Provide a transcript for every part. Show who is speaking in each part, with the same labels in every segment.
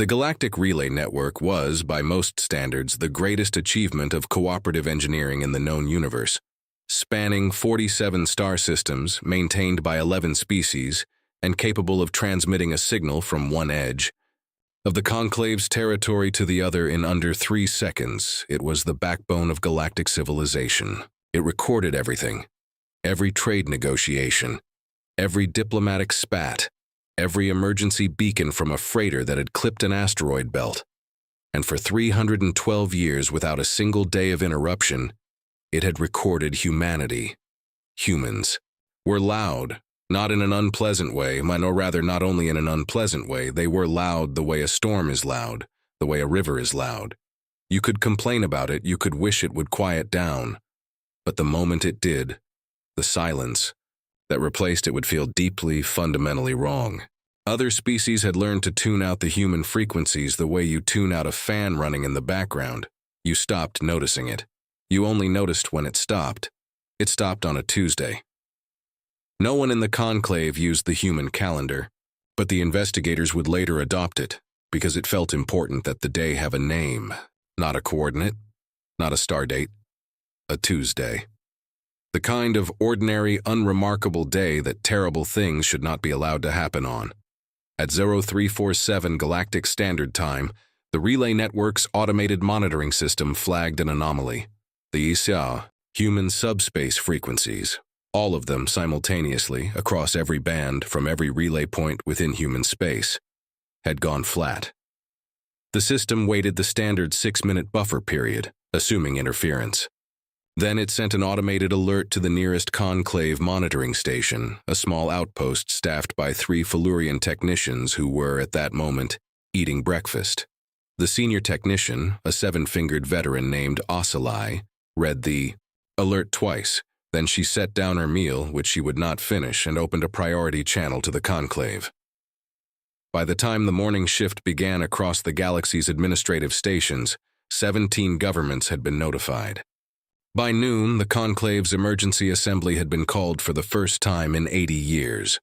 Speaker 1: The Galactic Relay Network was, by most standards, the greatest achievement of cooperative engineering in the known universe, spanning 47 star systems, maintained by 11 species, and capable of transmitting a signal from one edge of the Conclave's territory to the other in under 3 seconds. It was the backbone of galactic civilization. It recorded everything, every trade negotiation, every diplomatic spat, every emergency beacon from a freighter that had clipped an asteroid belt. And for 312 years, without a single day of interruption, it had recorded humanity. Humans were loud, not in an unpleasant way, or rather not only in an unpleasant way, they were loud the way a storm is loud, the way a river is loud. You could complain about it, you could wish it would quiet down, but the moment it did, the silence that replaced it would feel deeply, fundamentally wrong. Other species had learned to tune out the human frequencies the way you tune out a fan running in the background. You stopped noticing it. You only noticed when it stopped. It stopped on a Tuesday. No one in the Conclave used the human calendar, but the investigators would later adopt it because it felt important that the day have a name, not a coordinate, not a star date, a Tuesday. The kind of ordinary, unremarkable day that terrible things should not be allowed to happen on. At 0347 Galactic Standard Time, the Relay Network's automated monitoring system flagged an anomaly. The HFY, human subspace frequencies, all of them simultaneously, across every band from every relay point within human space, had gone flat. The system waited the standard 6-minute buffer period, assuming interference. Then it sent an automated alert to the nearest Conclave monitoring station, a small outpost staffed by 3 Felurian technicians who were, at that moment, eating breakfast. The senior technician, a 7-fingered veteran named HFY, read the alert twice. Then she set down her meal, which she would not finish, and opened a priority channel to the Conclave. By the time the morning shift began across the galaxy's administrative stations, 17 governments had been notified. By noon, the Conclave's emergency assembly had been called for the first time in 80 years.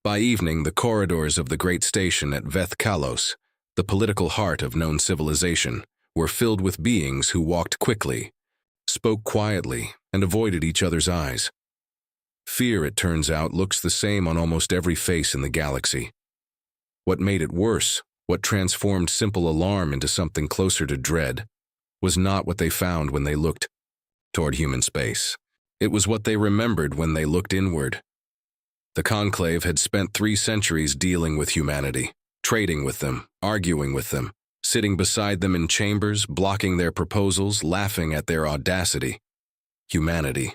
Speaker 1: By evening, the corridors of the great station at Veth Kalos, the political heart of known civilization, were filled with beings who walked quickly, spoke quietly, and avoided each other's eyes. Fear, it turns out, looks the same on almost every face in the galaxy. What made it worse, what transformed simple alarm into something closer to dread, was not what they found when they looked toward human space. It was what they remembered when they looked inward. The Conclave had spent 3 centuries dealing with humanity, trading with them, arguing with them, sitting beside them in chambers, blocking their proposals, laughing at their audacity. Humanity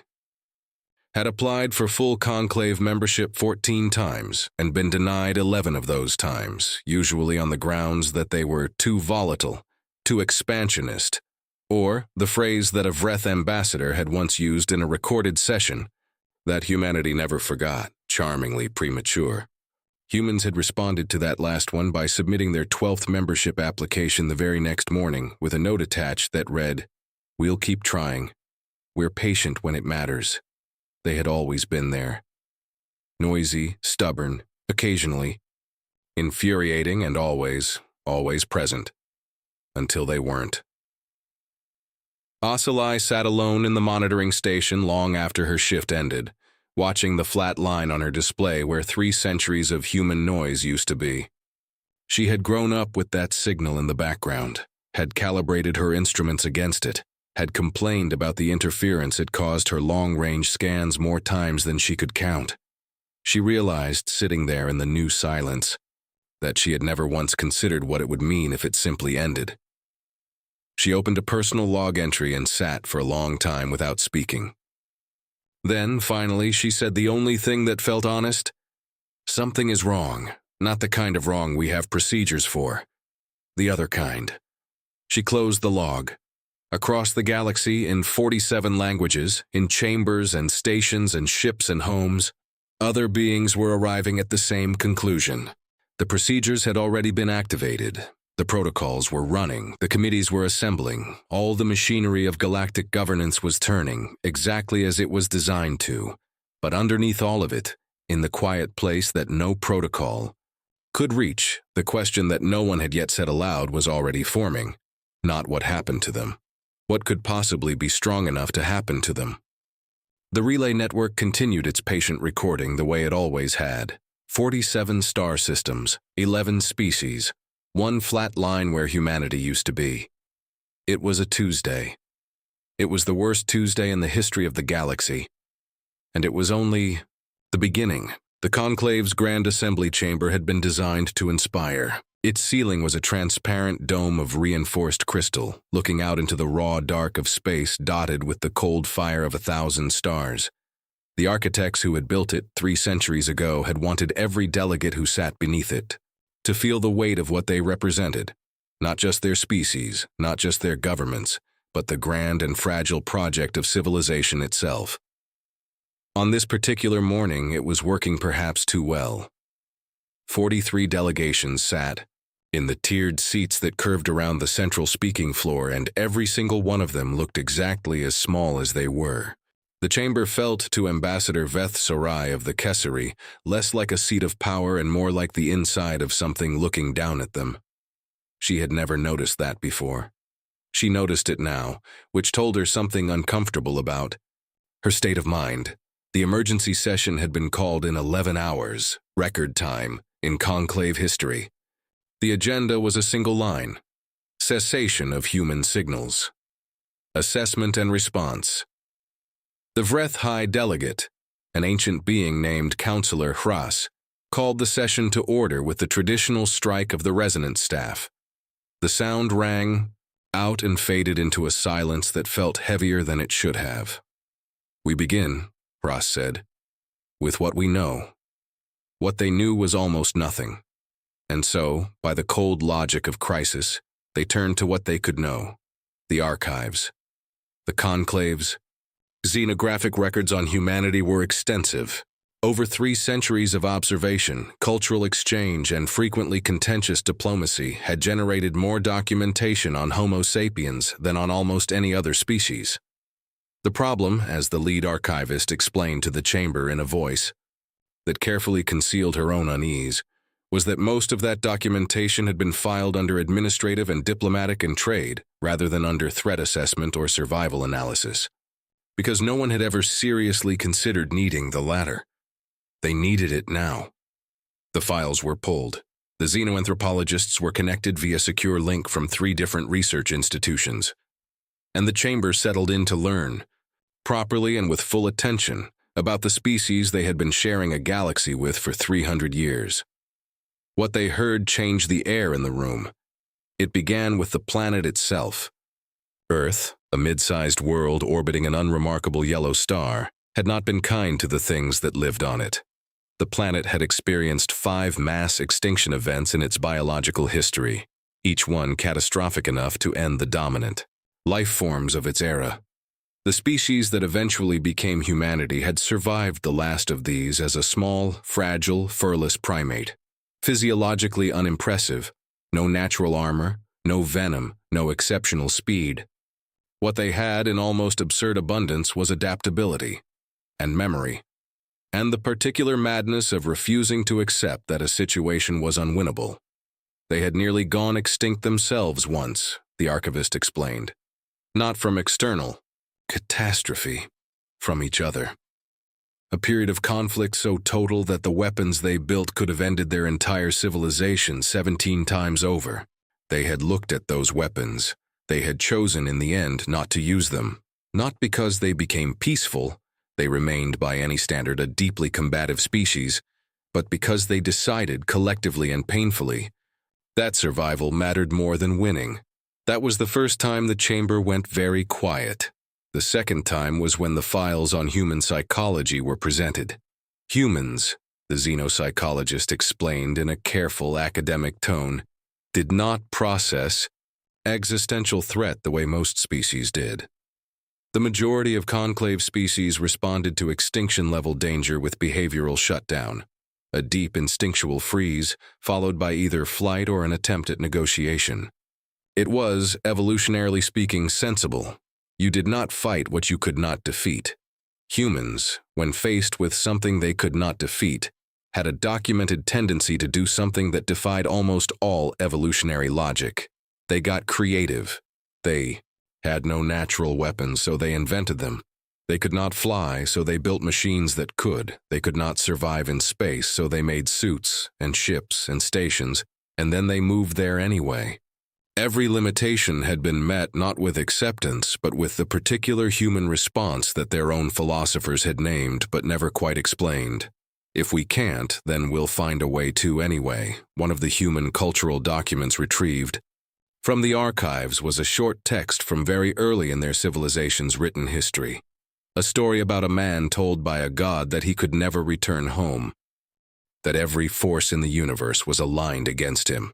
Speaker 1: had applied for full Conclave membership 14 times and been denied 11 of those times, usually on the grounds that they were too volatile, too expansionist, or the phrase that a Vreth ambassador had once used in a recorded session, that humanity never forgot, charmingly premature. Humans had responded to that last one by submitting their 12th membership application the very next morning with a note attached that read, "We'll keep trying. We're patient when it matters." They had always been there. Noisy, stubborn, occasionally, infuriating, and always present. Until they weren't. HFY sat alone in the monitoring station long after her shift ended, watching the flat line on her display where 3 centuries of human noise used to be. She had grown up with that signal in the background, had calibrated her instruments against it, had complained about the interference it caused her long-range scans more times than she could count. She realized, sitting there in the new silence, that she had never once considered what it would mean if it simply ended. She opened a personal log entry and sat for a long time without speaking. Then, finally, she said the only thing that felt honest: "Something is wrong, not the kind of wrong we have procedures for. The other kind." She closed the log. Across the galaxy, in 47 languages, in chambers and stations and ships and homes, other beings were arriving at the same conclusion. The procedures had already been activated. The protocols were running, the committees were assembling, all the machinery of galactic governance was turning, exactly as it was designed to. But underneath all of it, in the quiet place that no protocol could reach, The question that no one had yet said aloud was already forming. Not what happened to them. What could possibly be strong enough to happen to them? The relay network continued its patient recording the way it always had. 47 star systems, 11 species, one flat line where humanity used to be. It was a Tuesday. It was the worst Tuesday in the history of the galaxy. And it was only the beginning. The Conclave's Grand Assembly Chamber had been designed to inspire. Its ceiling was a transparent dome of reinforced crystal, looking out into the raw dark of space dotted with the cold fire of 1,000 stars. The architects who had built it 3 centuries ago had wanted every delegate who sat beneath it to feel the weight of what they represented. Not just their species, not just their governments, but the grand and fragile project of civilization itself. On this particular morning, it was working perhaps too well. 43 delegations sat in the tiered seats that curved around the central speaking floor, and every single one of them looked exactly as small as they were. The chamber felt to Ambassador Veth Sarai of the Kessari less like a seat of power and more like the inside of something looking down at them. She had never noticed that before. She noticed it now, which told her something uncomfortable about her state of mind. The emergency session had been called in 11 hours, record time, in conclave history. The agenda was a single line: cessation of human signals. Assessment and response. The Vreth High Delegate, an ancient being named Counselor Hras, called the session to order with the traditional strike of the resonance staff. The sound rang out and faded into a silence that felt heavier than it should have. "We begin," Hras said, "with what we know." What they knew was almost nothing. And so, by the cold logic of crisis, they turned to what they could know: the archives. The conclaves. Xenographic records on humanity were extensive. Over 3 centuries of observation, cultural exchange, and frequently contentious diplomacy had generated more documentation on Homo sapiens than on almost any other species. The problem, as the lead archivist explained to the chamber in a voice that carefully concealed her own unease, was that most of that documentation had been filed under administrative and diplomatic and trade, rather than under threat assessment or survival analysis. Because no one had ever seriously considered needing the latter. They needed it now. The files were pulled. The xenoanthropologists were connected via secure link from 3 different research institutions. And the chamber settled in to learn, properly and with full attention, about the species they had been sharing a galaxy with for 300 years. What they heard changed the air in the room. It began with the planet itself. Earth, a mid-sized world orbiting an unremarkable yellow star, had not been kind to the things that lived on it. The planet had experienced 5 mass extinction events in its biological history, each one catastrophic enough to end the dominant life forms of its era. The species that eventually became humanity had survived the last of these as a small, fragile, furless primate. Physiologically unimpressive, no natural armor, no venom, no exceptional speed. What they had in almost absurd abundance was adaptability and memory, and the particular madness of refusing to accept that a situation was unwinnable. They had nearly gone extinct themselves once, the archivist explained. Not from external catastrophe, from each other. A period of conflict so total that the weapons they built could have ended their entire civilization 17 times over. They had looked at those weapons. They had chosen in the end not to use them, not because they became peaceful, they remained by any standard a deeply combative species, but because they decided collectively and painfully that survival mattered more than winning. That was the first time the chamber went very quiet. The second time was when the files on human psychology were presented. Humans, the xenopsychologist explained in a careful academic tone, did not process existential threat the way most species did. The majority of conclave species responded to extinction-level danger with behavioral shutdown, a deep instinctual freeze followed by either flight or an attempt at negotiation. It was, evolutionarily speaking, sensible. You did not fight what you could not defeat. Humans, when faced with something they could not defeat, had a documented tendency to do something that defied almost all evolutionary logic. They got creative. They had no natural weapons, so they invented them. They could not fly, so they built machines that could. They could not survive in space, so they made suits and ships and stations, and then they moved there anyway. Every limitation had been met not with acceptance, but with the particular human response that their own philosophers had named but never quite explained. If we can't, then we'll find a way to anyway, one of the human cultural documents retrieved. From the archives was a short text from very early in their civilization's written history. A story about a man told by a god that he could never return home, that every force in the universe was aligned against him.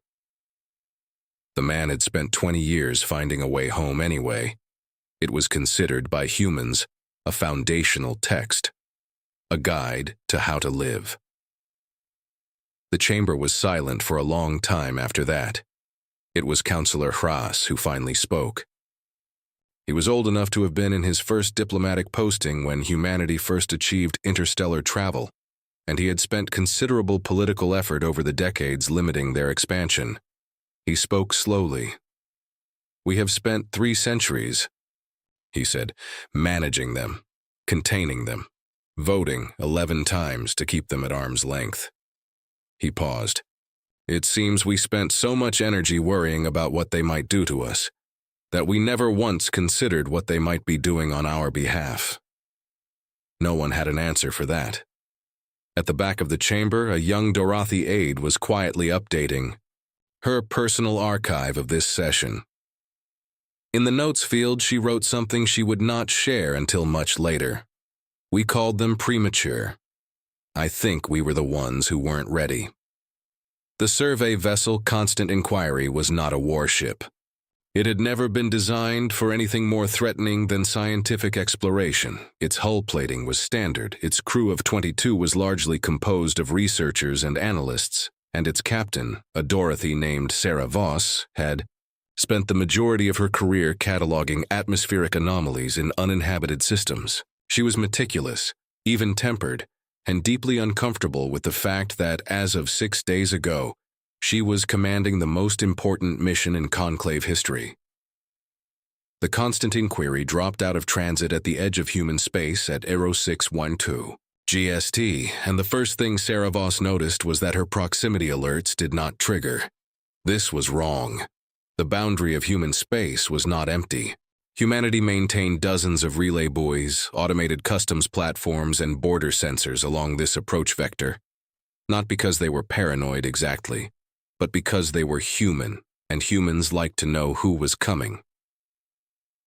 Speaker 1: The man had spent 20 years finding a way home anyway. It was considered by humans a foundational text, a guide to how to live. The chamber was silent for a long time after that. It was Counselor Hrass who finally spoke. He was old enough to have been in his first diplomatic posting when humanity first achieved interstellar travel, and he had spent considerable political effort over the decades limiting their expansion. He spoke slowly. "We have spent 3 centuries," he said, "managing them, containing them, voting 11 times to keep them at arm's length." He paused. "It seems we spent so much energy worrying about what they might do to us, that we never once considered what they might be doing on our behalf." No one had an answer for that. At the back of the chamber, a young Dorothy aide was quietly updating her personal archive of this session. In the notes field, she wrote something she would not share until much later. "We called them premature. I think we were the ones who weren't ready." The survey vessel Constant Inquiry was not a warship. It had never been designed for anything more threatening than scientific exploration. Its hull plating was standard, its crew of 22 was largely composed of researchers and analysts, and its captain, a Dorothy named Sarah Voss, had spent the majority of her career cataloging atmospheric anomalies in uninhabited systems. She was meticulous, even-tempered, and deeply uncomfortable with the fact that, as of 6 days ago, she was commanding the most important mission in Conclave history. The Constant Inquiry dropped out of transit at the edge of human space at Aero 612 GST, and the first thing Sarah Voss noticed was that her proximity alerts did not trigger. This was wrong. The boundary of human space was not empty. Humanity maintained dozens of relay buoys, automated customs platforms, and border sensors along this approach vector. Not because they were paranoid exactly, but because they were human, and humans liked to know who was coming.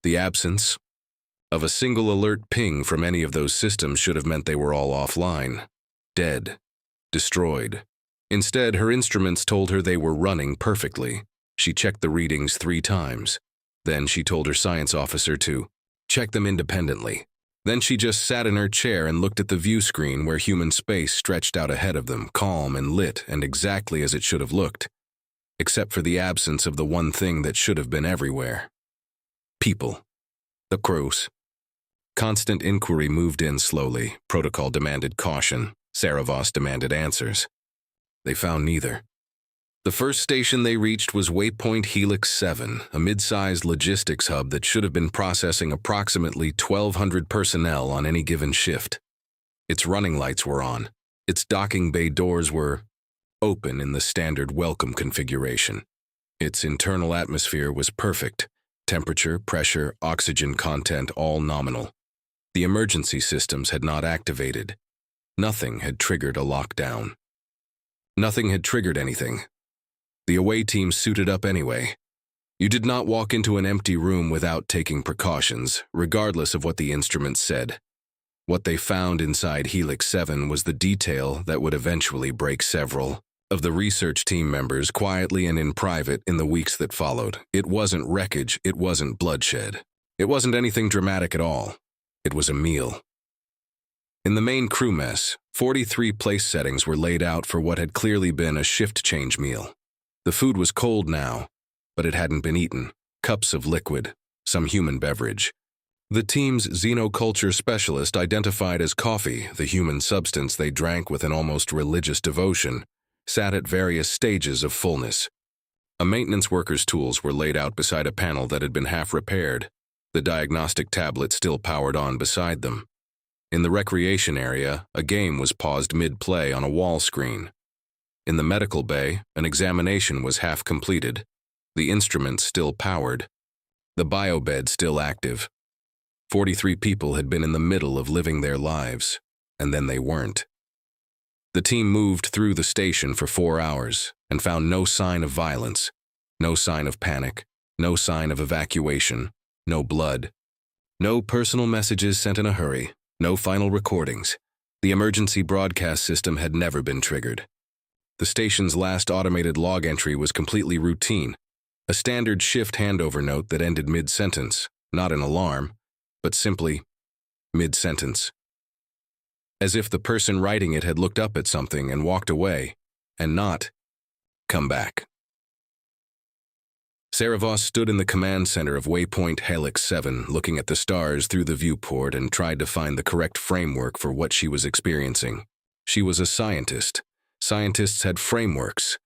Speaker 1: The absence of a single alert ping from any of those systems should have meant they were all offline, dead, destroyed. Instead, her instruments told her they were running perfectly. She checked the readings 3 times. Then she told her science officer to check them independently. Then she just sat in her chair and looked at the view screen where human space stretched out ahead of them, calm and lit and exactly as it should have looked, except for the absence of the one thing that should have been everywhere. People. The crews. Constant Inquiry moved in slowly. Protocol demanded caution. Sarah Voss demanded answers. They found neither. The first station they reached was Waypoint Helix 7, a mid-sized logistics hub that should have been processing approximately 1,200 personnel on any given shift. Its running lights were on. Its docking bay doors were open in the standard welcome configuration. Its internal atmosphere was perfect. Temperature, pressure, oxygen content all nominal. The emergency systems had not activated. Nothing had triggered a lockdown. Nothing had triggered anything. The away team suited up anyway. You did not walk into an empty room without taking precautions, regardless of what the instruments said. What they found inside Helix 7 was the detail that would eventually break several of the research team members quietly and in private in the weeks that followed. It wasn't wreckage, it wasn't bloodshed. It wasn't anything dramatic at all. It was a meal. In the main crew mess, 43 place settings were laid out for what had clearly been a shift change meal. The food was cold now, but it hadn't been eaten. Cups of liquid, some human beverage. The team's xenoculture specialist identified as coffee, the human substance they drank with an almost religious devotion, sat at various stages of fullness. A maintenance worker's tools were laid out beside a panel that had been half repaired, the diagnostic tablet still powered on beside them. In the recreation area, a game was paused mid-play on a wall screen. In the medical bay, an examination was half completed, the instruments still powered, the biobed still active. 43 people had been in the middle of living their lives, and then they weren't. The team moved through the station for 4 hours and found no sign of violence, no sign of panic, no sign of evacuation, no blood, no personal messages sent in a hurry, no final recordings. The emergency broadcast system had never been triggered. The station's last automated log entry was completely routine, a standard shift handover note that ended mid-sentence, not an alarm, but simply mid-sentence. As if the person writing it had looked up at something and walked away, and not come back. Sarah Voss stood in the command center of Waypoint Helix 7, looking at the stars through the viewport and tried to find the correct framework for what she was experiencing. She was a scientist. Scientists had frameworks.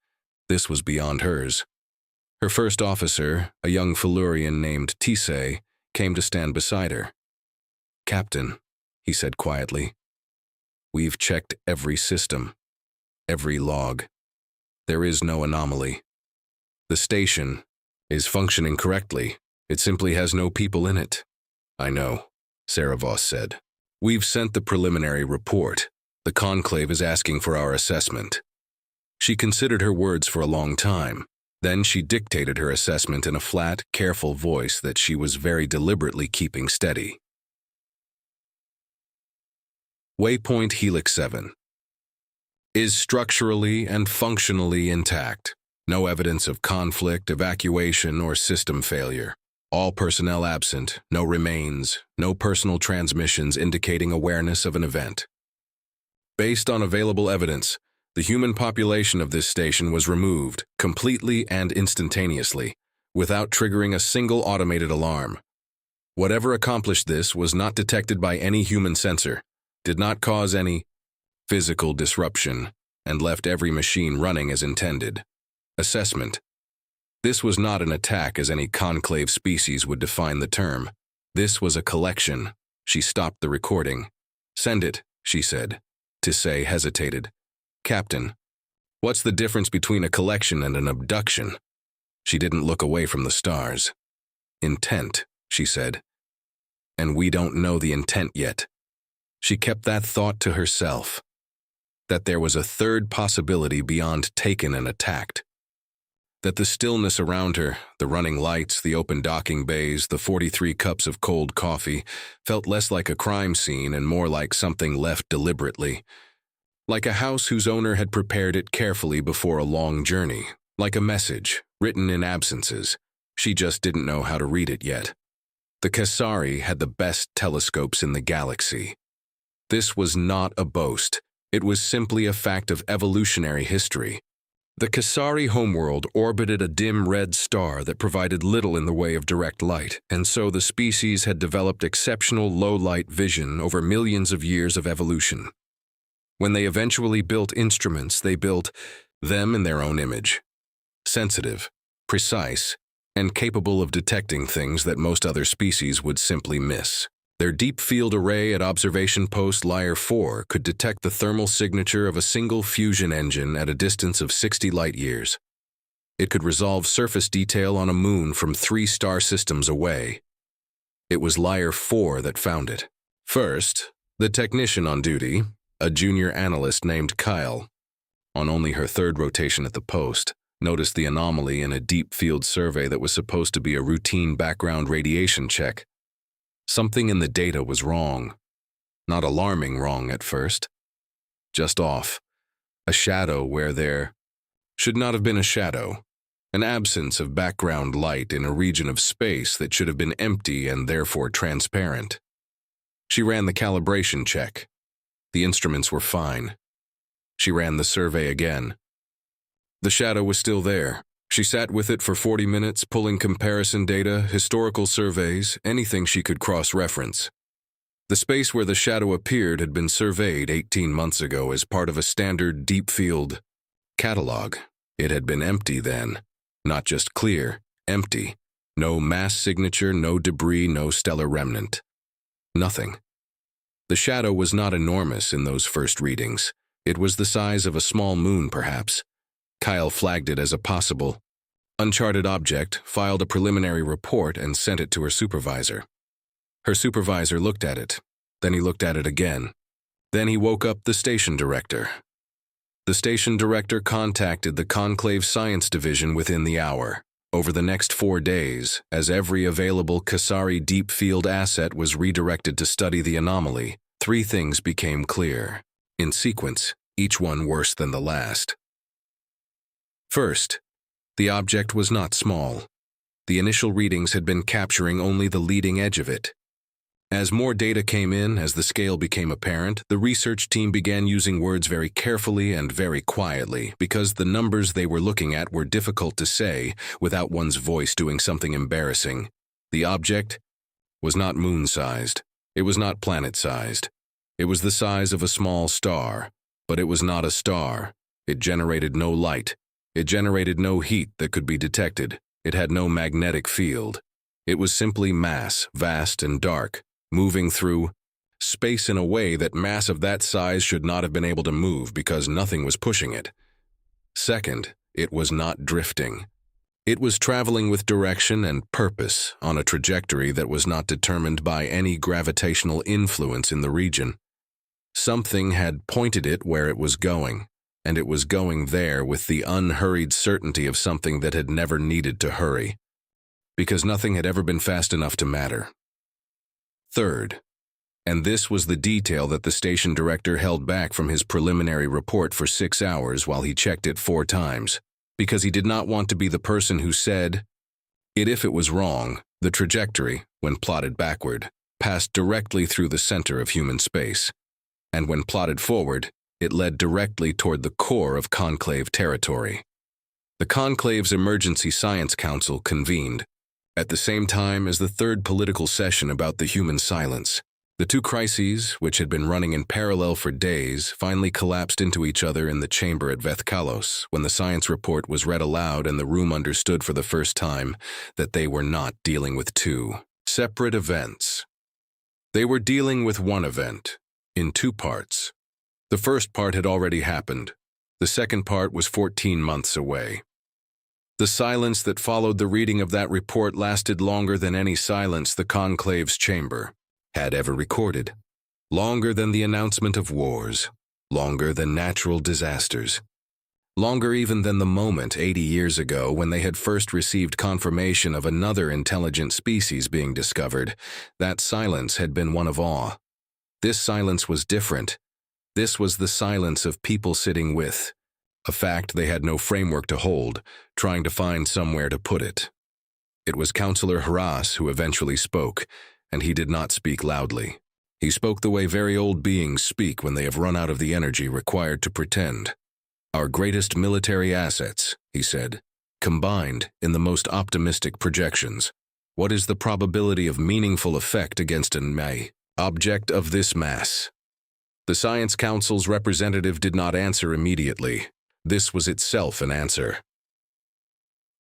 Speaker 1: This was beyond hers. Her first officer, a young Felurian named Tisei, came to stand beside her. "Captain," he said quietly, "we've checked every system, every log. There is no anomaly. The station is functioning correctly. It simply has no people in it." "I know," Sarah Voss said. "We've sent the preliminary report. The conclave is asking for our assessment." She considered her words for a long time. Then she dictated her assessment in a flat, careful voice that she was very deliberately keeping steady. Waypoint Helix 7 is structurally and functionally intact. No evidence of conflict, evacuation, or system failure. All personnel absent, no remains, no personal transmissions indicating awareness of an event. Based on available evidence, the human population of this station was removed, completely and instantaneously, without triggering a single automated alarm. Whatever accomplished this was not detected by any human sensor, did not cause any physical disruption, and left every machine running as intended. Assessment. This was not an attack as any conclave species would define the term. This was a collection. She stopped the recording. "Send it," she said. Tisei hesitated. "Captain, what's the difference between a collection and an abduction?" She didn't look away from the stars. "Intent," she said. "And we don't know the intent yet." She kept that thought to herself, that there was a third possibility beyond taken and attacked. That the stillness around her, the running lights, the open docking bays, the 43 cups of cold coffee, felt less like a crime scene and more like something left deliberately. Like a house whose owner had prepared it carefully before a long journey. Like a message, written in absences. She just didn't know how to read it yet. The Kasari had the best telescopes in the galaxy. This was not a boast. It was simply a fact of evolutionary history. The Kasari homeworld orbited a dim red star that provided little in the way of direct light, and so the species had developed exceptional low-light vision over millions of years of evolution. When they eventually built instruments, they built them in their own image. Sensitive, precise, and capable of detecting things that most other species would simply miss. Their deep field array at Observation Post Lyre 4 could detect the thermal signature of a single fusion engine at a distance of 60 light-years. It could resolve surface detail on a moon from 3 star systems away. It was Lyre 4 that found it. First, the technician on duty, a junior analyst named Kyle, on only her 3rd rotation at the post, noticed the anomaly in a deep field survey that was supposed to be a routine background radiation check. Something in the data was wrong. Not alarming wrong at first. Just off. A shadow where there should not have been a shadow. An absence of background light in a region of space that should have been empty and therefore transparent. She ran the calibration check. The instruments were fine. She ran the survey again. The shadow was still there, She sat with it for 40 minutes, pulling comparison data, historical surveys, anything she could cross-reference. The space where the shadow appeared had been surveyed 18 months ago as part of a standard deep-field catalog. It had been empty then. Not just clear, empty. No mass signature, no debris, no stellar remnant. Nothing. The shadow was not enormous in those first readings. It was the size of a small moon, perhaps. Kyle flagged it as a possible uncharted object, filed a preliminary report, and sent it to her supervisor. Her supervisor looked at it. Then he looked at it again. Then he woke up the station director. The station director contacted the Conclave Science Division within the hour. Over the next 4 days, as every available Kasari deep field asset was redirected to study the anomaly, 3 things became clear. In sequence, each one worse than the last. First, the object was not small. The initial readings had been capturing only the leading edge of it. As more data came in, as the scale became apparent, the research team began using words very carefully and very quietly, because the numbers they were looking at were difficult to say without one's voice doing something embarrassing. The object was not moon-sized. It was not planet-sized. It was the size of a small star, but it was not a star. It generated no light. It generated no heat that could be detected. It had no magnetic field. It was simply mass, vast and dark, moving through space in a way that mass of that size should not have been able to move because nothing was pushing it. Second, it was not drifting. It was traveling with direction and purpose on a trajectory that was not determined by any gravitational influence in the region. Something had pointed it where it was going, and it was going there with the unhurried certainty of something that had never needed to hurry, because nothing had ever been fast enough to matter. Third, and this was the detail that the station director held back from his preliminary report for 6 hours while he checked it 4 times, because he did not want to be the person who said it if it was wrong. The trajectory, when plotted backward, passed directly through the center of human space, and when plotted forward, it led directly toward the core of Conclave territory. The Conclave's Emergency Science Council convened at the same time as the 3rd political session about the human silence. The 2 crises, which had been running in parallel for days, finally collapsed into each other in the chamber at Vethkalos when the science report was read aloud and the room understood for the first time that they were not dealing with 2 separate events. They were dealing with one event, in 2 parts. The first part had already happened. The second part was 14 months away. The silence that followed the reading of that report lasted longer than any silence the Conclave's chamber had ever recorded. Longer than the announcement of wars. Longer than natural disasters. Longer even than the moment 80 years ago when they had first received confirmation of another intelligent species being discovered. That silence had been one of awe. This silence was different. This was the silence of people sitting with a fact they had no framework to hold, trying to find somewhere to put it. It was Counselor Haras who eventually spoke, and he did not speak loudly. He spoke the way very old beings speak when they have run out of the energy required to pretend. Our greatest military assets, he said, combined in the most optimistic projections. What is the probability of meaningful effect against an object of this mass? The Science Council's representative did not answer immediately. This was itself an answer.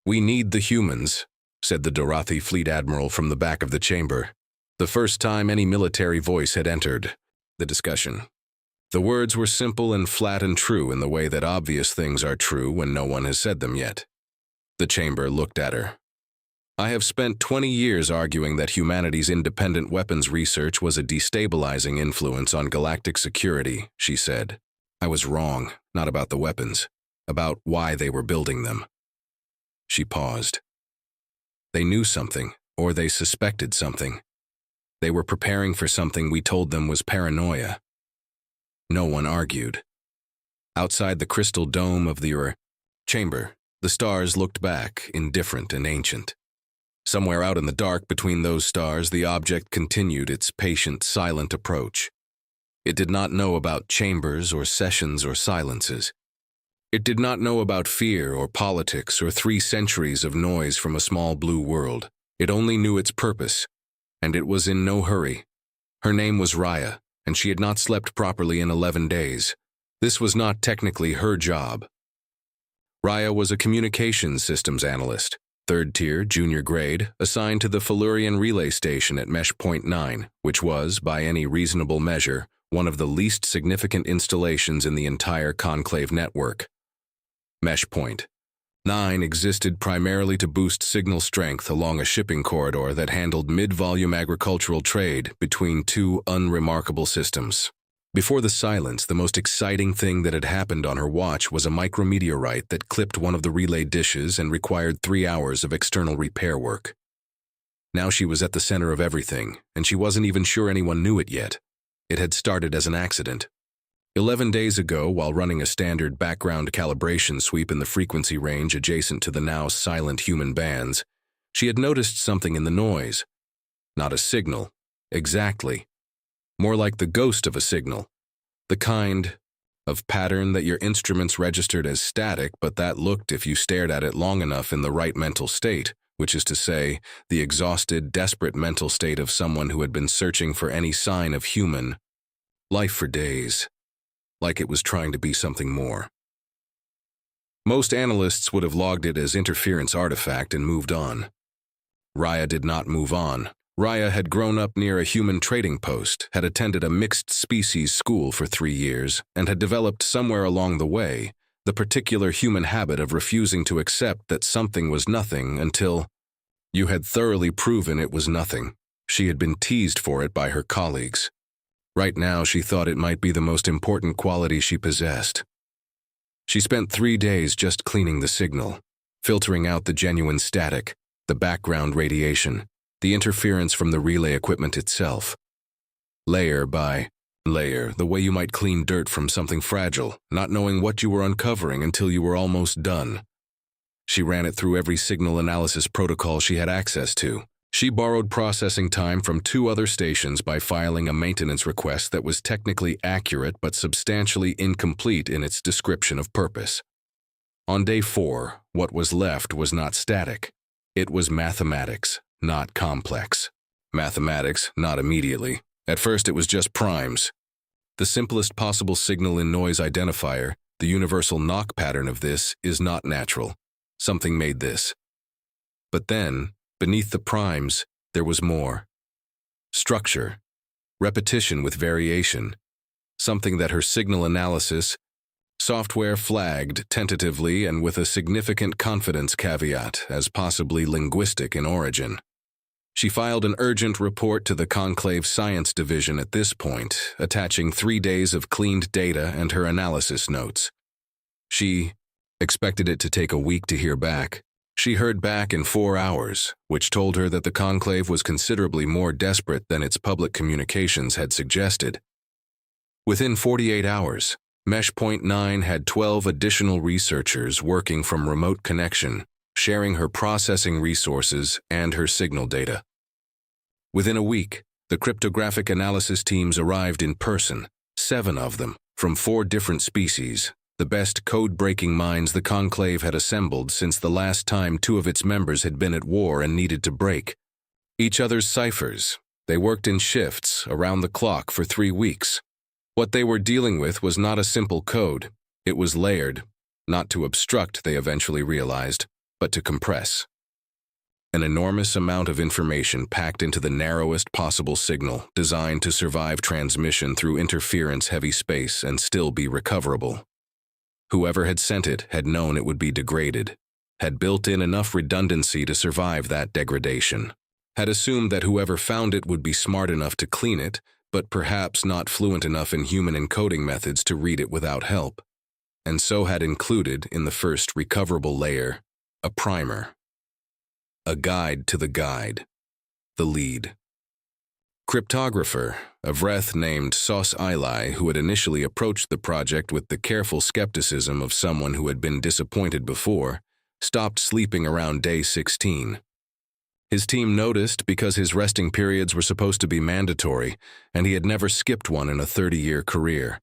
Speaker 1: "We need the humans," said the Dorothi Fleet Admiral from the back of the chamber. The first time any military voice had entered the discussion. The words were simple and flat and true in the way that obvious things are true when no one has said them yet. The chamber looked at her. "I have spent 20 years arguing that humanity's independent weapons research was a destabilizing influence on galactic security," she said. "I was wrong, not about the weapons, about why they were building them." She paused. They knew something, or they suspected something. They were preparing for something we told them was paranoia. No one argued. Outside the crystal dome of the chamber, the stars looked back, indifferent and ancient. Somewhere out in the dark between those stars, the object continued its patient, silent approach. It did not know about chambers or sessions or silences. It did not know about fear or politics or 3 centuries of noise from a small blue world. It only knew its purpose, and it was in no hurry. Her name was Raya, and she had not slept properly in 11 days. This was not technically her job. Raya was a communications systems analyst, 3rd tier, junior grade, assigned to the Felurian relay station at Mesh Point 9, which was, by any reasonable measure, one of the least significant installations in the entire Conclave network. Mesh Point 9 existed primarily to boost signal strength along a shipping corridor that handled mid-volume agricultural trade between 2 unremarkable systems. Before the silence, the most exciting thing that had happened on her watch was a micrometeorite that clipped one of the relay dishes and required 3 hours of external repair work. Now she was at the center of everything, and she wasn't even sure anyone knew it yet. It had started as an accident. 11 days ago, while running a standard background calibration sweep in the frequency range adjacent to the now silent human bands, she had noticed something in the noise. Not a signal, exactly. More like the ghost of a signal. The kind of pattern that your instruments registered as static, but that looked, if you stared at it long enough, in the right mental state, which is to say, the exhausted, desperate mental state of someone who had been searching for any sign of human life for days, like it was trying to be something more. Most analysts would have logged it as interference artifact and moved on. Raya did not move on. Raya had grown up near a human trading post, had attended a mixed-species school for 3 years, and had developed somewhere along the way the particular human habit of refusing to accept that something was nothing until you had thoroughly proven it was nothing. She had been teased for it by her colleagues. Right now, she thought it might be the most important quality she possessed. She spent 3 days just cleaning the signal, filtering out the genuine static, the background radiation, the interference from the relay equipment itself. Layer by layer, the way you might clean dirt from something fragile, not knowing what you were uncovering until you were almost done. She ran it through every signal analysis protocol she had access to. She borrowed processing time from 2 other stations by filing a maintenance request that was technically accurate but substantially incomplete in its description of purpose. On day 4, what was left was not static. It was mathematics, not complex. Mathematics, not immediately. At first it was just primes. The simplest possible signal in noise identifier, the universal knock pattern of this, is not natural. Something made this. But then, beneath the primes, there was more. Structure. Repetition with variation. Something that her signal analysis software flagged tentatively and with a significant confidence caveat as possibly linguistic in origin. She filed an urgent report to the Conclave Science Division at this point, attaching 3 days of cleaned data and her analysis notes. She expected it to take a week to hear back. She heard back in 4 hours, which told her that the Conclave was considerably more desperate than its public communications had suggested. Within 48 hours, Mesh Point 9 had 12 additional researchers working from remote connection, sharing her processing resources and her signal data. Within a week, the cryptographic analysis teams arrived in person, 7 of them, from 4 different species, the best code-breaking minds the Conclave had assembled since the last time 2 of its members had been at war and needed to break each other's ciphers. They worked in shifts, around the clock, for 3 weeks. What they were dealing with was not a simple code. It was layered, not to obstruct, they eventually realized, but to compress. An enormous amount of information packed into the narrowest possible signal, designed to survive transmission through interference-heavy space and still be recoverable. Whoever had sent it had known it would be degraded, had built in enough redundancy to survive that degradation, had assumed that whoever found it would be smart enough to clean it, but perhaps not fluent enough in human encoding methods to read it without help, and so had included, in the first recoverable layer, a primer. A guide to the guide. The lead. Cryptographer, a Vreth named Sos Ili, who had initially approached the project with the careful skepticism of someone who had been disappointed before, stopped sleeping around day 16. His team noticed because his resting periods were supposed to be mandatory, and he had never skipped one in a 30-year career.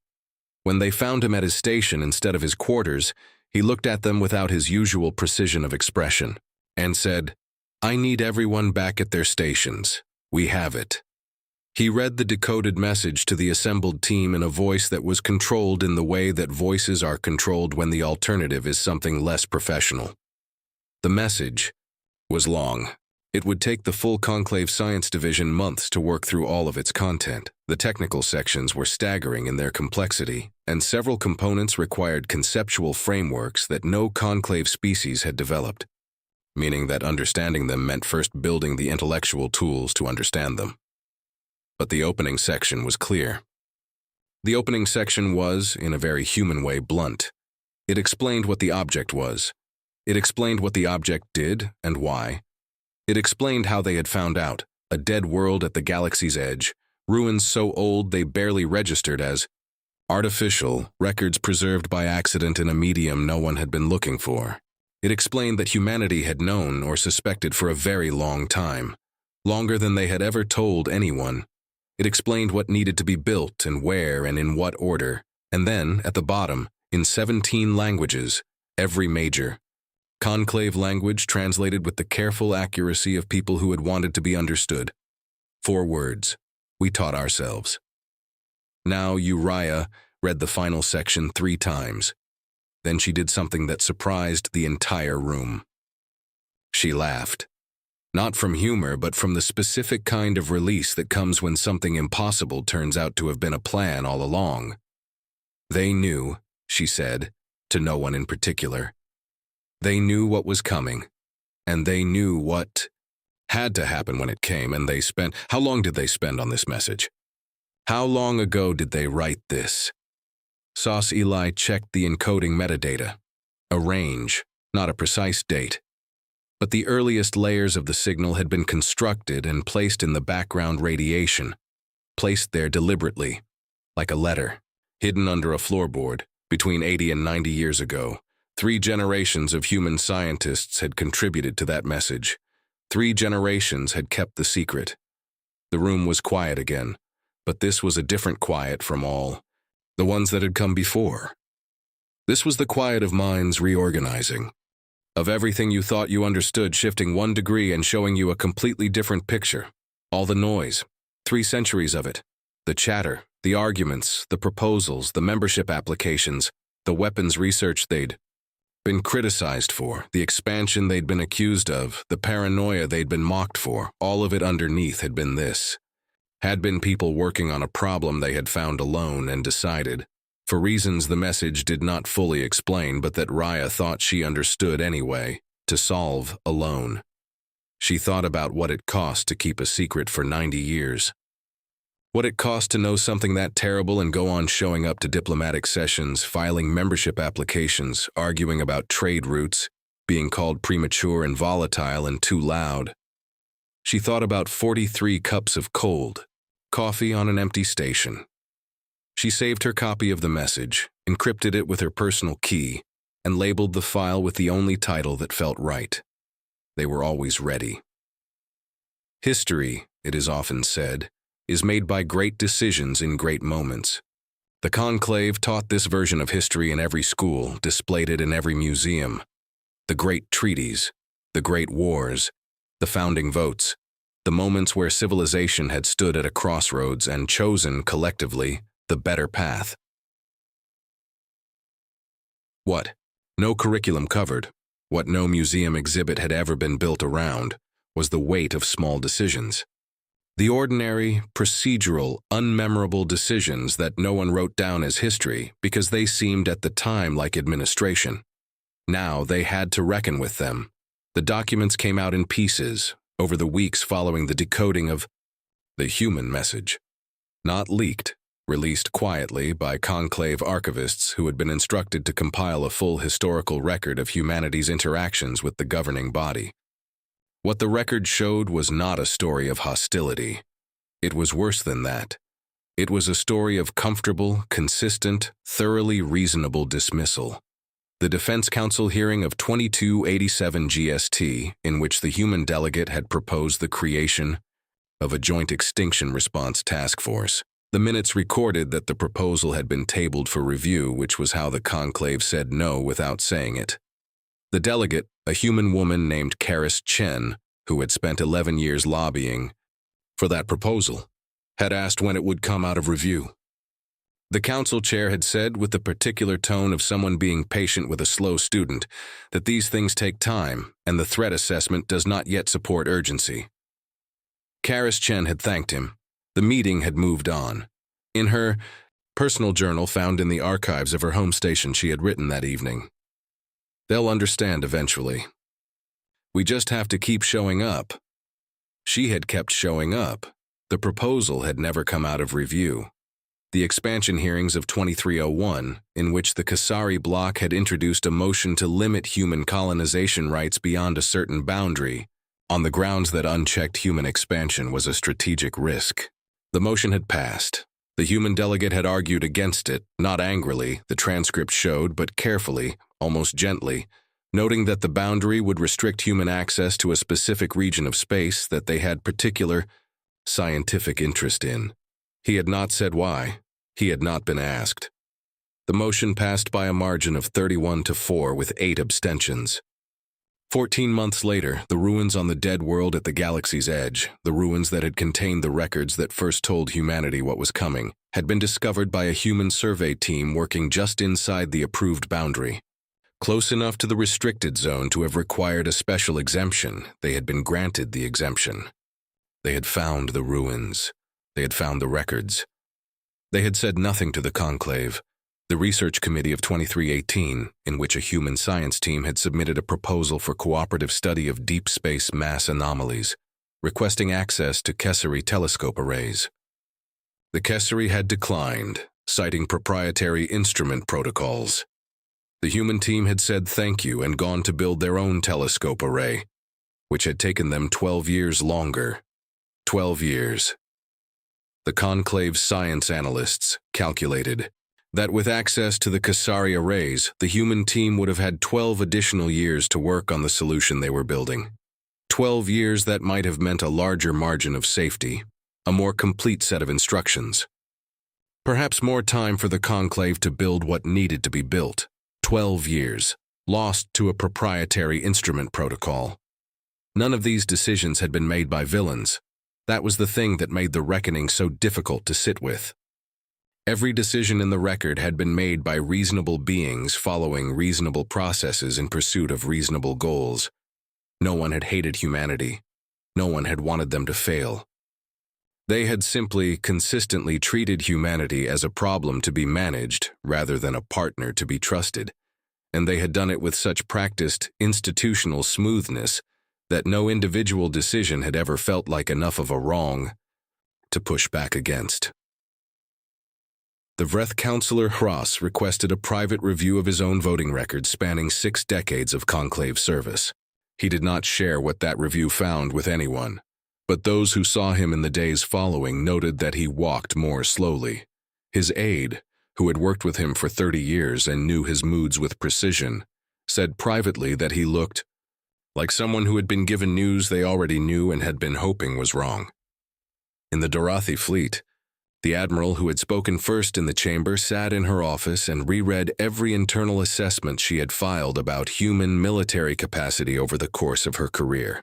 Speaker 1: When they found him at his station instead of his quarters, He looked at them without his usual precision of expression and said, "I need everyone back at their stations. We have it." He read the decoded message to the assembled team in a voice that was controlled in the way that voices are controlled when the alternative is something less professional. The message was long. It would take the full Conclave Science Division months to work through all of its content. The technical sections were staggering in their complexity, and several components required conceptual frameworks that no Conclave species had developed, meaning that understanding them meant first building the intellectual tools to understand them. But the opening section was clear. The opening section was, in a very human way, blunt. It explained what the object was. It explained what the object did and why. It explained how they had found out, a dead world at the galaxy's edge, ruins so old they barely registered as artificial, records preserved by accident in a medium no one had been looking for. It explained that humanity had known or suspected for a very long time, longer than they had ever told anyone. It explained what needed to be built and where and in what order, and then, at the bottom, in 17 languages, every major Conclave language translated with the careful accuracy of people who had wanted to be understood. 4 words. We taught ourselves. Now Uriah read the final section 3 times. Then she did something that surprised the entire room. She laughed. Not from humor, but from the specific kind of release that comes when something impossible turns out to have been a plan all along. They knew, she said, to no one in particular. They knew what was coming, and they knew what had to happen when it came, and they spent— How long did they spend on this message? How long ago did they write this? Sauce Eli checked the encoding metadata. A range, not a precise date. But the earliest layers of the signal had been constructed and placed in the background radiation, placed there deliberately, like a letter, hidden under a floorboard, between 80 and 90 years ago. 3 generations of human scientists had contributed to that message. 3 generations had kept the secret. The room was quiet again, but this was a different quiet from all the ones that had come before. This was the quiet of minds reorganizing, of everything you thought you understood shifting 1 degree and showing you a completely different picture. All the noise, 3 centuries of it, the chatter, the arguments, the proposals, the membership applications, the weapons research they'd been criticized for, the expansion they'd been accused of, the paranoia they'd been mocked for, all of it underneath had been this. Had been people working on a problem they had found alone and decided, for reasons the message did not fully explain but that Raya thought she understood anyway, to solve alone. She thought about what it cost to keep a secret for 90 years. What it cost to know something that terrible and go on showing up to diplomatic sessions, filing membership applications, arguing about trade routes, being called premature and volatile and too loud. She thought about 43 cups of cold coffee on an empty station. She saved her copy of the message, encrypted it with her personal key, and labeled the file with the only title that felt right. They were always ready. History, it is often said, is made by great decisions in great moments. The Conclave taught this version of history in every school, displayed it in every museum. The great treaties, the great wars, the founding votes, the moments where civilization had stood at a crossroads and chosen, collectively, the better path. What no curriculum covered, what no museum exhibit had ever been built around, was the weight of small decisions. The ordinary, procedural, unmemorable decisions that no one wrote down as history because they seemed at the time like administration. Now they had to reckon with them. The documents came out in pieces over the weeks following the decoding of the human message. Not leaked, released quietly by Conclave archivists who had been instructed to compile a full historical record of humanity's interactions with the governing body. What the record showed was not a story of hostility. It was worse than that. It was a story of comfortable, consistent, thoroughly reasonable dismissal. The Defense Council hearing of 2287 GST, in which the human delegate had proposed the creation of a joint extinction response task force. The minutes recorded that the proposal had been tabled for review, which was how the conclave said no without saying it. The delegate, a human woman named Karis Chen, who had spent 11 years lobbying for that proposal, had asked when it would come out of review. The council chair had said, with the particular tone of someone being patient with a slow student, that these things take time and the threat assessment does not yet support urgency. Karis Chen had thanked him. The meeting had moved on. In her personal journal found in the archives of her home station, she had written that evening, "They'll understand eventually. We just have to keep showing up." She had kept showing up. The proposal had never come out of review. The expansion hearings of 2301, in which the Kasari bloc had introduced a motion to limit human colonization rights beyond a certain boundary, on the grounds that unchecked human expansion was a strategic risk. The motion had passed. The human delegate had argued against it, not angrily, the transcript showed, but carefully, almost gently, noting that the boundary would restrict human access to a specific region of space that they had particular scientific interest in. He had not said why. He had not been asked. The motion passed by a margin of 31-4 with 8 abstentions. 14 months later, the ruins on the dead world at the galaxy's edge, the ruins that had contained the records that first told humanity what was coming, had been discovered by a human survey team working just inside the approved boundary. Close enough to the restricted zone to have required a special exemption, they had been granted the exemption. They had found the ruins. They had found the records. They had said nothing to the conclave. The research committee of 2318, in which a human science team had submitted a proposal for cooperative study of deep space mass anomalies, requesting access to Kesari telescope arrays. The Kesari had declined, citing proprietary instrument protocols. The human team had said thank you and gone to build their own telescope array, which had taken them 12 years longer. 12 years. The conclave's science analysts calculated that with access to the Kasari arrays, the human team would have had 12 additional years to work on the solution they were building. 12 years that might have meant a larger margin of safety, a more complete set of instructions. Perhaps more time for the conclave to build what needed to be built. 12 years, lost to a proprietary instrument protocol. None of these decisions had been made by villains. That was the thing that made the reckoning so difficult to sit with. Every decision in the record had been made by reasonable beings following reasonable processes in pursuit of reasonable goals. No one had hated humanity. No one had wanted them to fail. They had simply consistently treated humanity as a problem to be managed rather than a partner to be trusted, and they had done it with such practiced institutional smoothness that no individual decision had ever felt like enough of a wrong to push back against. The Vreth Councillor Hross requested a private review of his own voting record spanning 6 decades of conclave service. He did not share what that review found with anyone, but those who saw him in the days following noted that he walked more slowly. His aide, who had worked with him for 30 years and knew his moods with precision, said privately that he looked like someone who had been given news they already knew and had been hoping was wrong. In the Dorathi fleet, the admiral who had spoken first in the chamber sat in her office and reread every internal assessment she had filed about human military capacity over the course of her career.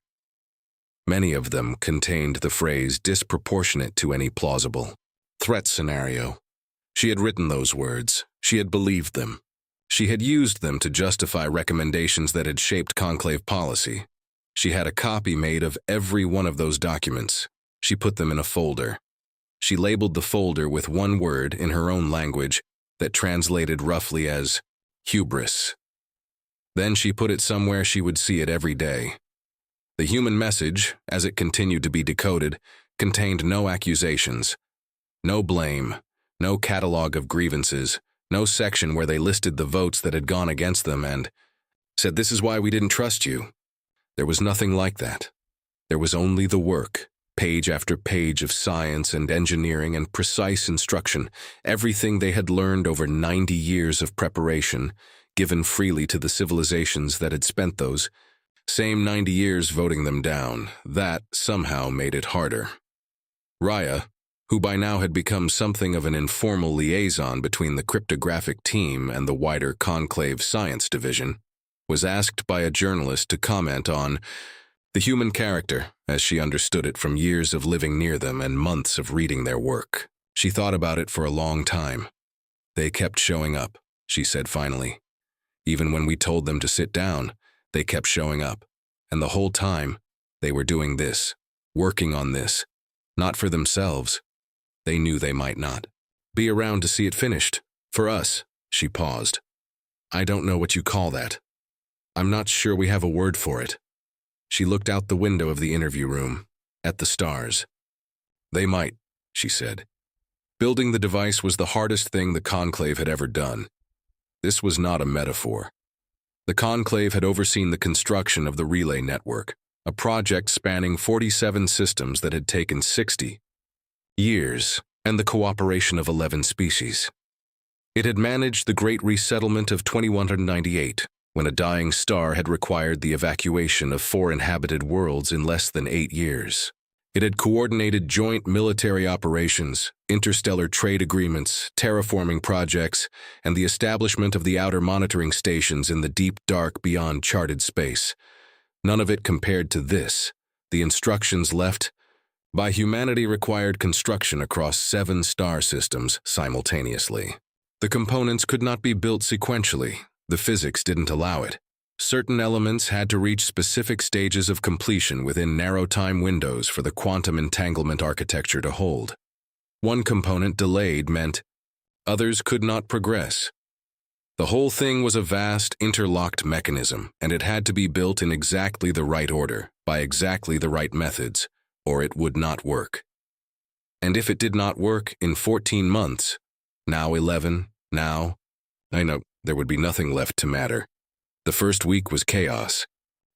Speaker 1: Many of them contained the phrase disproportionate to any plausible threat scenario. She had written those words. She had believed them. She had used them to justify recommendations that had shaped conclave policy. She had a copy made of every one of those documents. She put them in a folder. She labeled the folder with one word in her own language that translated roughly as hubris. Then she put it somewhere she would see it every day. The human message, as it continued to be decoded, contained no accusations, no blame, no catalog of grievances, no section where they listed the votes that had gone against them and said, "This is why we didn't trust you." There was nothing like that. There was only the work. Page after page of science and engineering and precise instruction, everything they had learned over 90 years of preparation, given freely to the civilizations that had spent those same 90 years voting them down. That somehow made it harder. Raya, who by now had become something of an informal liaison between the cryptographic team and the wider Conclave Science Division, was asked by a journalist to comment on the human character, as she understood it from years of living near them and months of reading their work. She thought about it for a long time. "They kept showing up," she said finally. "Even when we told them to sit down, they kept showing up. And the whole time, they were doing this, working on this. Not for themselves. They knew they might not be around to see it finished. For us." She paused. "I don't know what you call that. I'm not sure we have a word for it." She looked out the window of the interview room, at the stars. "They might," she said. Building the device was the hardest thing the Conclave had ever done. This was not a metaphor. The Conclave had overseen the construction of the relay network, a project spanning 47 systems that had taken 60 years, and the cooperation of 11 species. It had managed the Great Resettlement of 2198, when a dying star had required the evacuation of 4 inhabited worlds in less than 8 years. It had coordinated joint military operations, interstellar trade agreements, terraforming projects, and the establishment of the outer monitoring stations in the deep dark beyond charted space. None of it compared to this. The instructions left by humanity required construction across 7 star systems simultaneously. The components could not be built sequentially. The physics didn't allow it. Certain elements had to reach specific stages of completion within narrow time windows for the quantum entanglement architecture to hold. One component delayed meant others could not progress. The whole thing was a vast, interlocked mechanism, and it had to be built in exactly the right order, by exactly the right methods, or it would not work. And if it did not work in 14 months, now 11, now, I know, there would be nothing left to matter. The first week was chaos.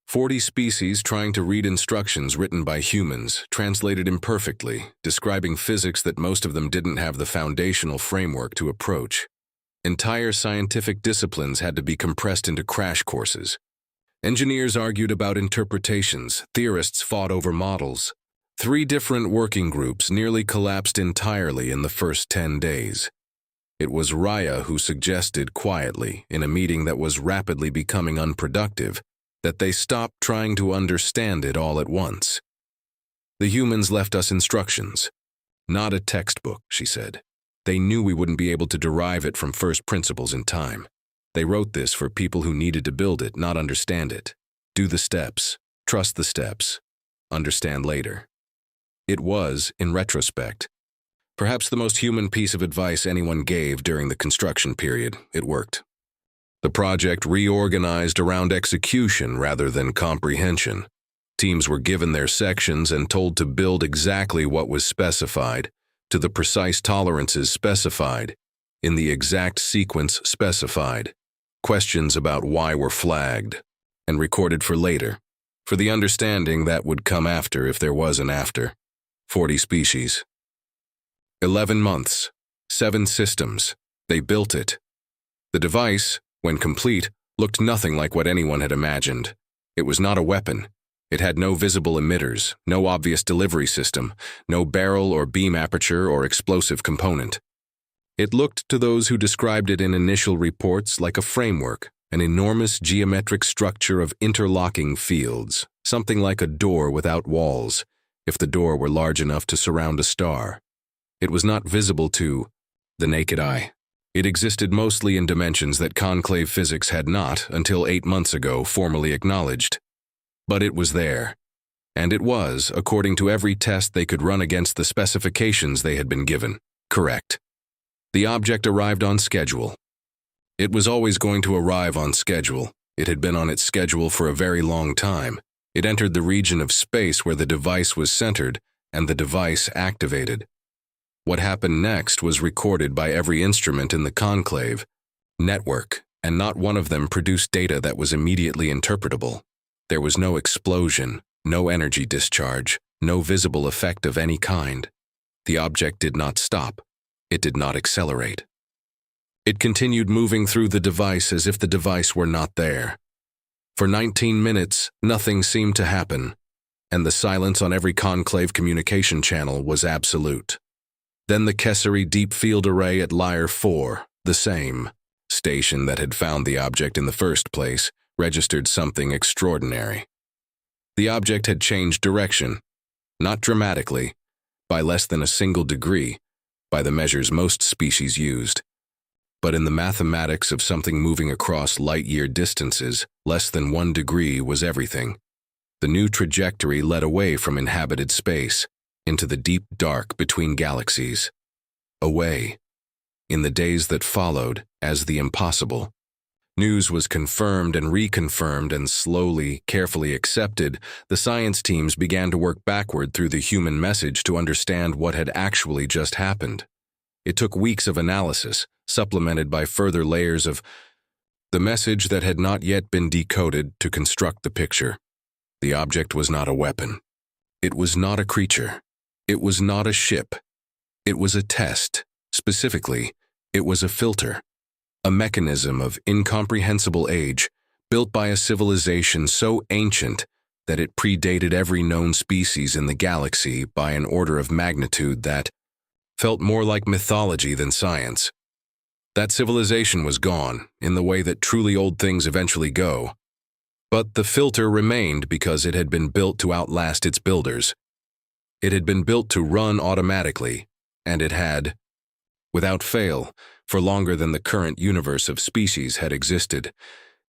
Speaker 1: 40 species trying to read instructions written by humans, translated imperfectly, describing physics that most of them didn't have the foundational framework to approach. Entire scientific disciplines had to be compressed into crash courses. Engineers argued about interpretations, theorists fought over models. 3 different working groups nearly collapsed entirely in the first 10 days. It was Raya who suggested quietly, in a meeting that was rapidly becoming unproductive, that they stop trying to understand it all at once. "The humans left us instructions. Not a textbook," she said. "They knew we wouldn't be able to derive it from first principles in time. They wrote this for people who needed to build it, not understand it. Do the steps. Trust the steps. Understand later." It was, in retrospect, perhaps the most human piece of advice anyone gave during the construction period. It worked. The project reorganized around execution rather than comprehension. Teams were given their sections and told to build exactly what was specified, to the precise tolerances specified, in the exact sequence specified. Questions about why were flagged and recorded for later, for the understanding that would come after if there was an after. 40 species. 11 months. 7 systems. They built it. The device, when complete, looked nothing like what anyone had imagined. It was not a weapon. It had no visible emitters, no obvious delivery system, no barrel or beam aperture or explosive component. It looked to those who described it in initial reports like a framework, an enormous geometric structure of interlocking fields, something like a door without walls, if the door were large enough to surround a star. It was not visible to the naked eye. It existed mostly in dimensions that conclave physics had not, until 8 months ago, formally acknowledged. But it was there. And it was, according to every test they could run against the specifications they had been given, correct. The object arrived on schedule. It was always going to arrive on schedule. It had been on its schedule for a very long time. It entered the region of space where the device was centered and the device activated. What happened next was recorded by every instrument in the conclave network, and not one of them produced data that was immediately interpretable. There was no explosion, no energy discharge, no visible effect of any kind. The object did not stop. It did not accelerate. It continued moving through the device as if the device were not there. For 19 minutes, nothing seemed to happen, and the silence on every conclave communication channel was absolute. Then the Kesari Deep Field Array at Lyre 4, the same station that had found the object in the first place, registered something extraordinary. The object had changed direction, not dramatically, by less than a single degree, by the measures most species used. But in the mathematics of something moving across light-year distances, less than 1 degree was everything. The new trajectory led away from inhabited space, into the deep dark between galaxies. Away, in the days that followed, as the impossible. News was confirmed and reconfirmed and slowly, carefully accepted. The science teams began to work backward through the human message to understand what had actually just happened. It took weeks of analysis, supplemented by further layers of the message that had not yet been decoded to construct the picture. The object was not a weapon. It was not a creature. It was not a ship. It was a test. Specifically, it was a filter. A mechanism of incomprehensible age, built by a civilization so ancient that it predated every known species in the galaxy by an order of magnitude that felt more like mythology than science. That civilization was gone, in the way that truly old things eventually go. But the filter remained because it had been built to outlast its builders. It had been built to run automatically, and it had, without fail, for longer than the current universe of species had existed.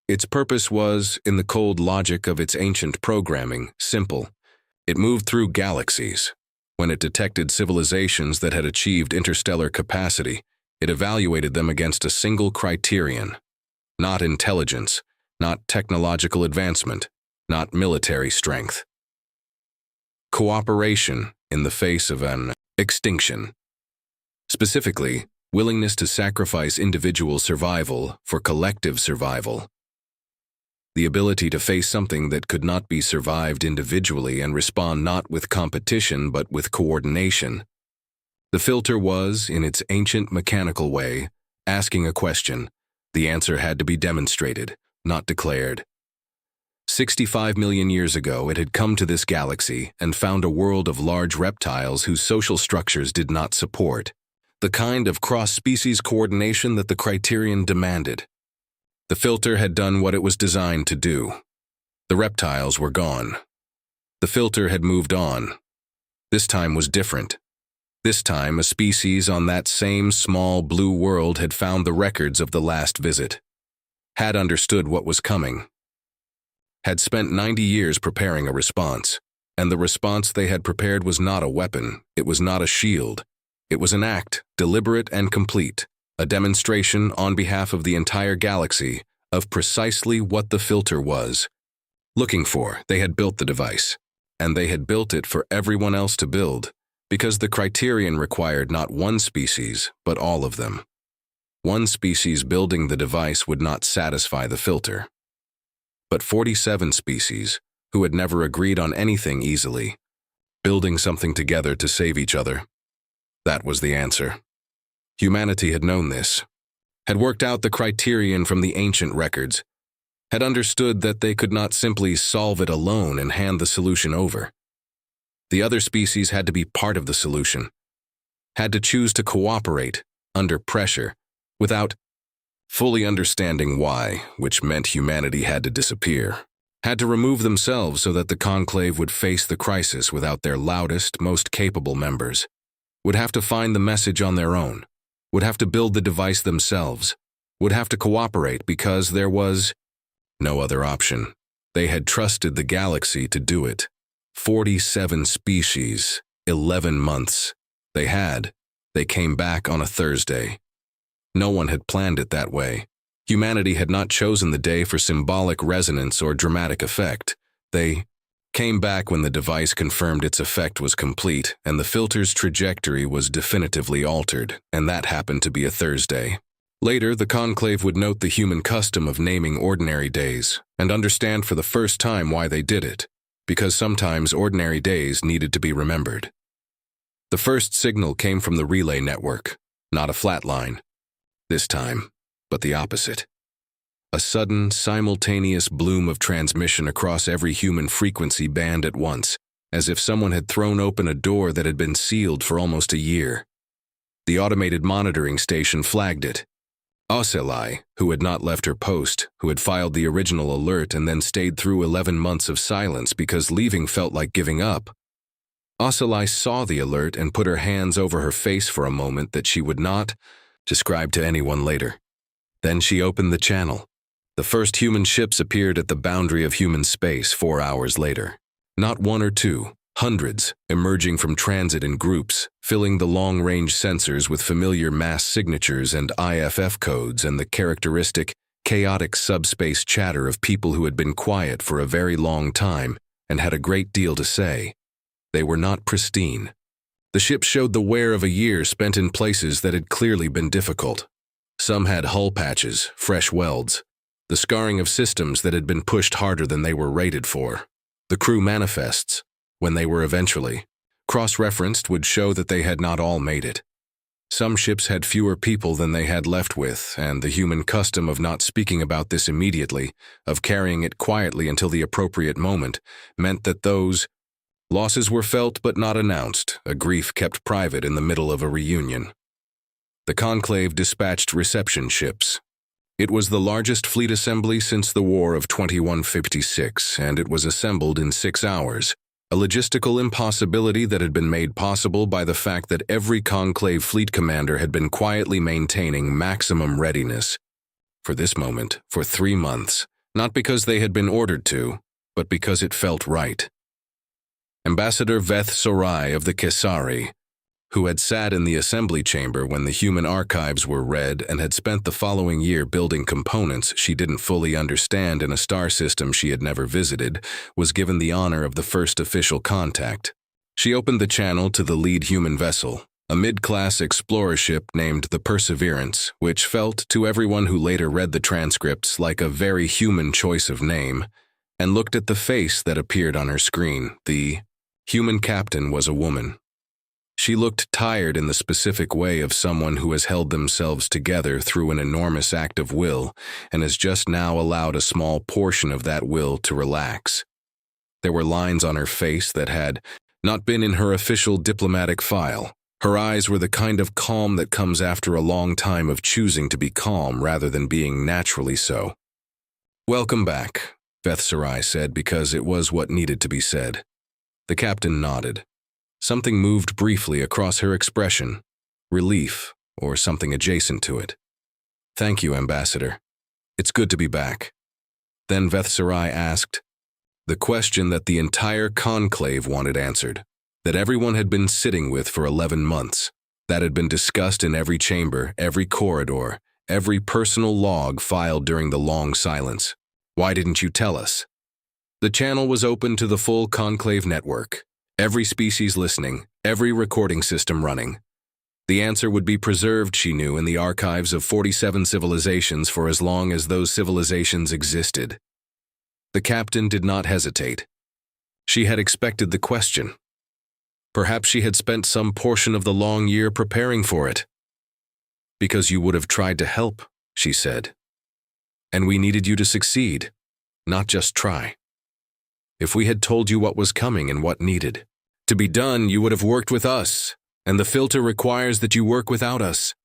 Speaker 1: Its purpose was, in the cold logic of its ancient programming, simple. It moved through galaxies. When it detected civilizations that had achieved interstellar capacity, it evaluated them against a single criterion. Not intelligence, not technological advancement, not military strength. Cooperation in the face of an extinction. Specifically, willingness to sacrifice individual survival for collective survival. The ability to face something that could not be survived individually and respond not with competition but with coordination. The filter was, in its ancient mechanical way, asking a question. The answer had to be demonstrated, not declared. 65 million years ago, it had come to this galaxy and found a world of large reptiles whose social structures did not support the kind of cross-species coordination that the criterion demanded. The filter had done what it was designed to do. The reptiles were gone. The filter had moved on. This time was different. This time, a species on that same small blue world had found the records of the last visit, had understood what was coming, had spent 90 years preparing a response, and the response they had prepared was not a weapon, it was not a shield. It was an act, deliberate and complete, a demonstration on behalf of the entire galaxy of precisely what the filter was looking for. They had built the device, and they had built it for everyone else to build, because the criterion required not one species, but all of them. One species building the device would not satisfy the filter. But 47 species, who had never agreed on anything easily, building something together to save each other. That was the answer. Humanity had known this, had worked out the criterion from the ancient records, had understood that they could not simply solve it alone and hand the solution over. The other species had to be part of the solution, had to choose to cooperate, under pressure, without fully understanding why, which meant humanity had to disappear, had to remove themselves so that the conclave would face the crisis without their loudest, most capable members, would have to find the message on their own, would have to build the device themselves, would have to cooperate because there was no other option. They had trusted the galaxy to do it. 47 species, 11 months. They came back on a Thursday. No one had planned it that way. Humanity had not chosen the day for symbolic resonance or dramatic effect. They came back when the device confirmed its effect was complete and the filter's trajectory was definitively altered, and that happened to be a Thursday. Later, the conclave would note the human custom of naming ordinary days and understand for the first time why they did it, because sometimes ordinary days needed to be remembered. The first signal came from the relay network, not a flat line, this time, but the opposite. A sudden, simultaneous bloom of transmission across every human frequency band at once, as if someone had thrown open a door that had been sealed for almost a year. The automated monitoring station flagged it. HFY, who had not left her post, who had filed the original alert and then stayed through 11 months of silence because leaving felt like giving up. HFY saw the alert and put her hands over her face for a moment that she would not describe to anyone later. Then she opened the channel. The first human ships appeared at the boundary of human space 4 hours later. Not one or two, hundreds, emerging from transit in groups, filling the long-range sensors with familiar mass signatures and IFF codes and the characteristic, chaotic subspace chatter of people who had been quiet for a very long time and had a great deal to say. They were not pristine. The ship showed the wear of a year spent in places that had clearly been difficult. Some had hull patches, fresh welds, the scarring of systems that had been pushed harder than they were rated for. The crew manifests, when they were eventually cross-referenced, would show that they had not all made it. Some ships had fewer people than they had left with, and the human custom of not speaking about this immediately, of carrying it quietly until the appropriate moment, meant that those losses were felt but not announced, a grief kept private in the middle of a reunion. The conclave dispatched reception ships. It was the largest fleet assembly since the War of 2156, and it was assembled in 6 hours, a logistical impossibility that had been made possible by the fact that every conclave fleet commander had been quietly maintaining maximum readiness for this moment for 3 months, not because they had been ordered to, but because it felt right. Ambassador Veth Sorai of the Kesari, who had sat in the assembly chamber when the human archives were read and had spent the following year building components she didn't fully understand in a star system she had never visited, was given the honor of the first official contact. She opened the channel to the lead human vessel, a mid-class explorer ship named the Perseverance, which felt, to everyone who later read the transcripts, like a very human choice of name, and looked at the face that appeared on her screen. The human captain was a woman. She looked tired in the specific way of someone who has held themselves together through an enormous act of will and has just now allowed a small portion of that will to relax. There were lines on her face that had not been in her official diplomatic file. Her eyes were the kind of calm that comes after a long time of choosing to be calm rather than being naturally so. "Welcome back," Veth Sarai said, because it was what needed to be said. The captain nodded. Something moved briefly across her expression, relief, or something adjacent to it. "Thank you, Ambassador. It's good to be back." Then Veth Sarai asked the question that the entire conclave wanted answered, that everyone had been sitting with for 11 months, that had been discussed in every chamber, every corridor, every personal log filed during the long silence. "Why didn't you tell us?" The channel was open to the full conclave network. Every species listening, every recording system running. The answer would be preserved, she knew, in the archives of 47 civilizations for as long as those civilizations existed. The captain did not hesitate. She had expected the question. Perhaps she had spent some portion of the long year preparing for it. "Because you would have tried to help," she said. "And we needed you to succeed, not just try. If we had told you what was coming and what needed to be done, you would have worked with us, and the filter requires that you work without us.